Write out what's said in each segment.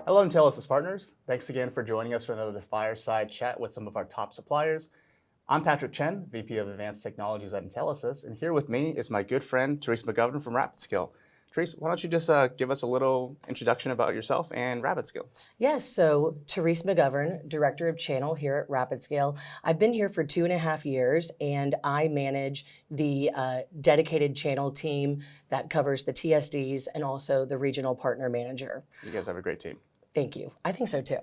Hello, Intelisys partners. Thanks again for joining us for another fireside chat with some of our top suppliers. I'm Patrick Chen, VP of Advanced Technologies at Intelisys, and here with me is my good friend, Therese McGovern from RapidScale. Therese, why don't you just give us a little introduction about yourself and RapidScale? Yes, so Therese McGovern, Director of Channel here at RapidScale. I've been here for 2.5 years, and I manage the dedicated channel team that covers the TSDs and also the regional partner manager. You guys have a great team. Thank you. I think so too.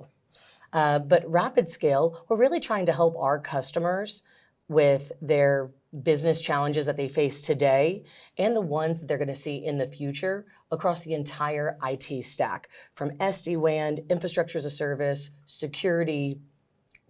But RapidScale, we're really trying to help our customers with their business challenges that they face today and the ones that they're going to see in the future across the entire IT stack, from SD-WAN, infrastructure as a service, security,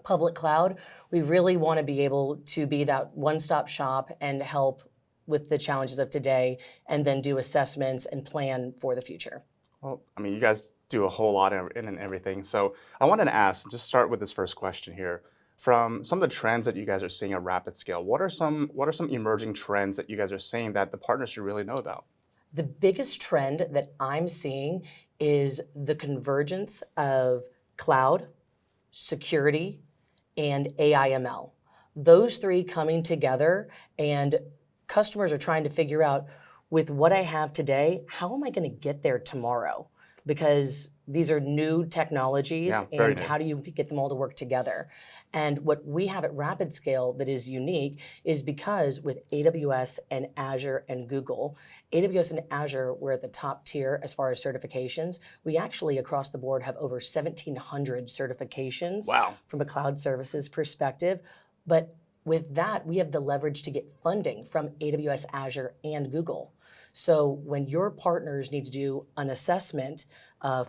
public cloud. We really want to be able to be that one-stop shop and help with the challenges of today and then do assessments and plan for the future. Well, I mean, you guys do a whole lot in everything. So I wanted to ask, just start with this first question here. From some of the trends that you guys are seeing at RapidScale, what are some emerging trends that you guys are seeing that the partners should really know about? The biggest trend that I'm seeing is the convergence of cloud, security, and AI/ML. Those three coming together, and customers are trying to figure out, with what I have today, how am I going to get there tomorrow? Because these are new technologies, and how do you get them all to work together? And what we have at RapidScale that is unique is because with AWS and Azure and Google, AWS and Azure, we're at the top tier as far as certifications. We actually, across the board, have over 1,700 certifications from a cloud services perspective. But with that, we have the leverage to get funding from AWS, Azure, and Google. So when your partners need to do an assessment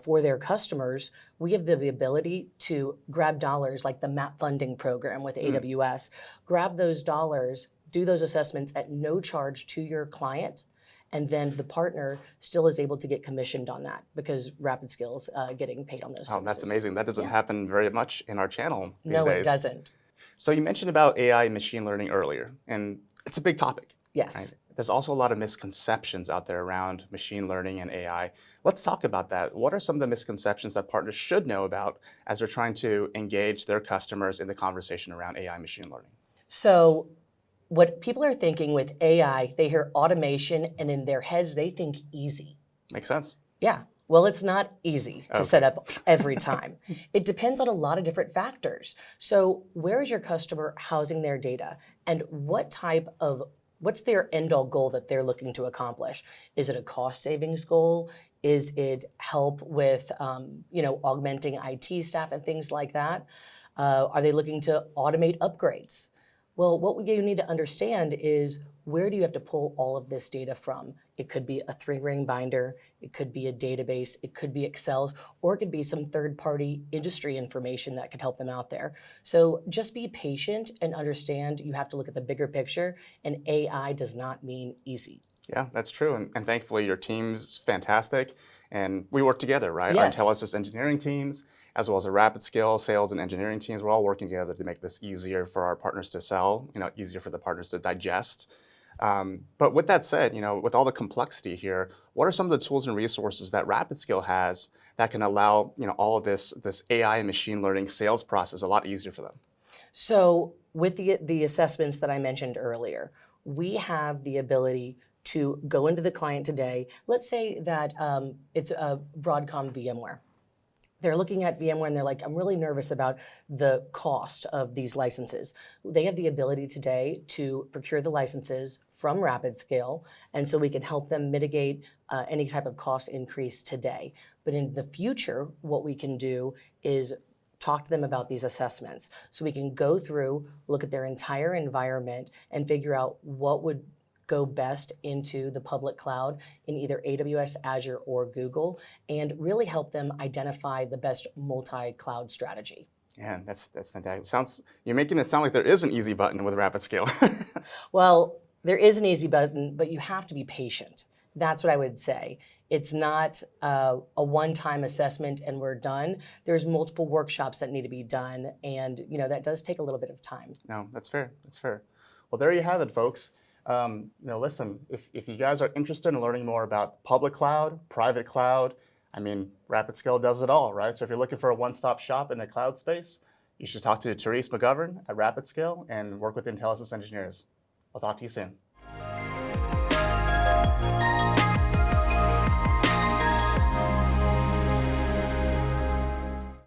for their customers, we have the ability to grab dollars like the MAP funding program with AWS, grab those dollars, do those assessments at no charge to your client, and then the partner still is able to get commissioned on that because RapidScale's getting paid on those services. Oh, that's amazing. That doesn't happen very much in our channel these days. No, it doesn't. So you mentioned about AI and machine learning earlier, and it's a big topic. Yes. Right? There's also a lot of misconceptions out there around machine learning and AI. Let's talk about that. What are some of the misconceptions that partners should know about as they're trying to engage their customers in the conversation around AI and machine learning? So what people are thinking with AI, they hear automation, and in their heads, they think easy. Makes sense. Yeah. Well, it's not easy to set up every time. It depends on a lot of different factors. So where is your customer housing their data? And what's their end-all goal that they're looking to accomplish? Is it a cost savings goal? Is it help with augmenting IT staff and things like that? Are they looking to automate upgrades? Well, what you need to understand is, where do you have to pull all of this data from? It could be a 3-ring binder, it could be a database, it could be Excels, or it could be some third-party industry information that could help them out there. So just be patient and understand you have to look at the bigger picture, and AI does not mean easy. Yeah, that's true, and thankfully your team's fantastic, and we work together, right? Yes. Our Intelisys engineering teams, as well as the RapidScale sales and engineering teams, we're all working together to make this easier for our partners to sell, easier for the partners to digest. But with that said, with all the complexity here, what are some of the tools and resources that RapidScale has that can allow, all of this AI and machine learning sales process a lot easier for them? So with the assessments that I mentioned earlier, we have the ability to go into the client today. Let's say that it's a Broadcom VMware. They're looking at VMware and they're like, I'm really nervous about the cost of these licenses. They have the ability today to procure the licenses from RapidScale, and so we can help them mitigate any type of cost increase today. But in the future, what we can do is talk to them about these assessments. So we can go through, look at their entire environment, and figure out what would go best into the public cloud in either AWS, Azure, or Google, and really help them identify the best multi-cloud strategy. Yeah, that's fantastic. You're making it sound like there is an easy button with RapidScale. Well, there is an easy button, but you have to be patient. That's what I would say. It's not a one-time assessment and we're done. There's multiple workshops that need to be done, and that does take a little bit of time. No, that's fair. That's fair. Well, there you have it, folks. Listen, if you guys are interested in learning more about public cloud, private cloud, I mean, RapidScale does it all, right? So if you're looking for a one-stop shop in the cloud space, you should talk to Therese McGovern at RapidScale and work with Intelisys engineers. I'll talk to you soon.